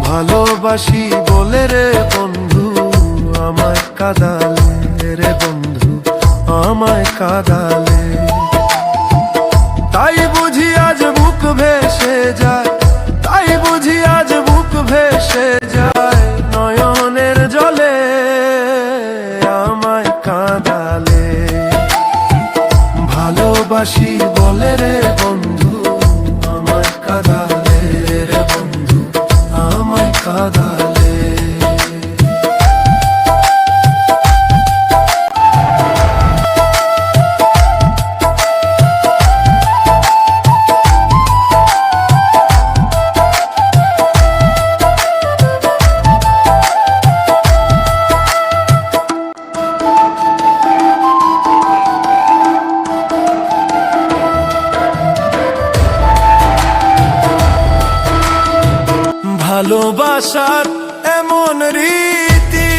ভালোবাসি বলে রে বন্ধু আমায় কাঁদালে রে বন্ধু আমায় কাঁদালে। তাই বুঝি আজ বুক ভেসে যায়, তাই বুঝি আজ বুক ভেসে যায় নয়নের জলে আমায় কাঁদালে। ভালোবাসি বলে রে বন্ধু আমায় কাঁদালে রে বন্ধু আমায় কাঁদালে। ভালোবাসার এমন রীতি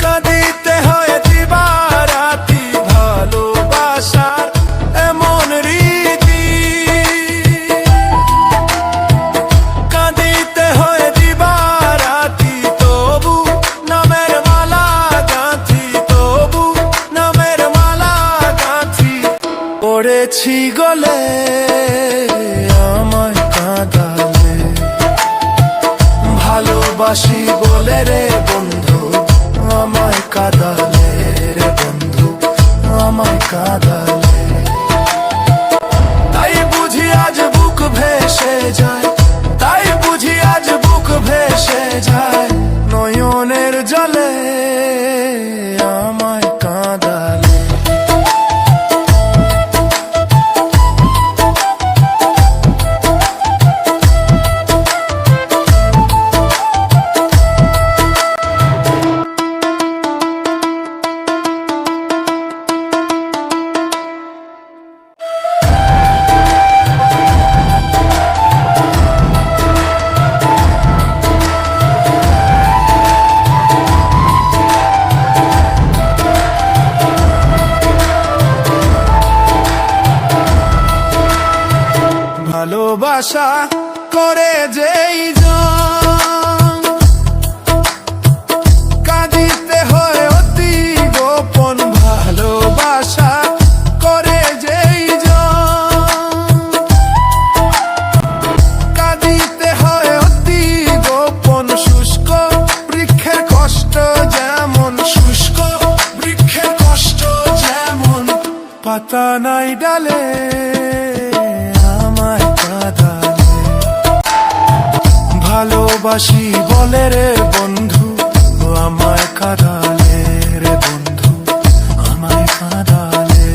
কাঁদিতে হয় দিবারাতি, ভালোবাসার এমন রীতি কাঁদিতে হয় দিবারাতি, তবু নামের মালা গাঁথি, তবু নামের মালা গাঁথি পড়েছি গলে আমায় কাঁদালে। ভালোবাসি বলে রে বন্ধু আমায় কাঁদালে রে বন্ধু আমায় কাঁদালে। তাই বুঝি আজ বুক ভেসে যায়, তাই বুঝি আজ বুক ভেসে যায় নয়নের জলে আমায় কাঁদালে। ভালোবাসা করে যেই জন কাঁদিতে হয় অতি গোপন, ভালোবাসা করে যেই জন কাঁদিতে হয় অতি গোপন। শুষ্ক বৃক্ষের কষ্ট যেমন, শুষ্ক বৃক্ষের কষ্ট যেমন পাতা নাই ডালে আমায় কাঁদালে। ভালোবাসি বলে রে বন্ধু আমায় কাঁদালে রে বন্ধু আমায় কাঁদালে।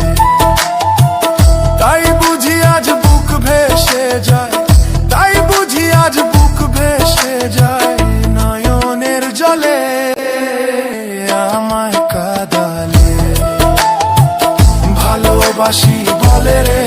তাই বুঝি আজ বুক ভেসে যায়, তাই বুঝি আজ বুক ভেসে যায় নয়নের জলে আমায় কাঁদালে। ভালোবাসি বলে রে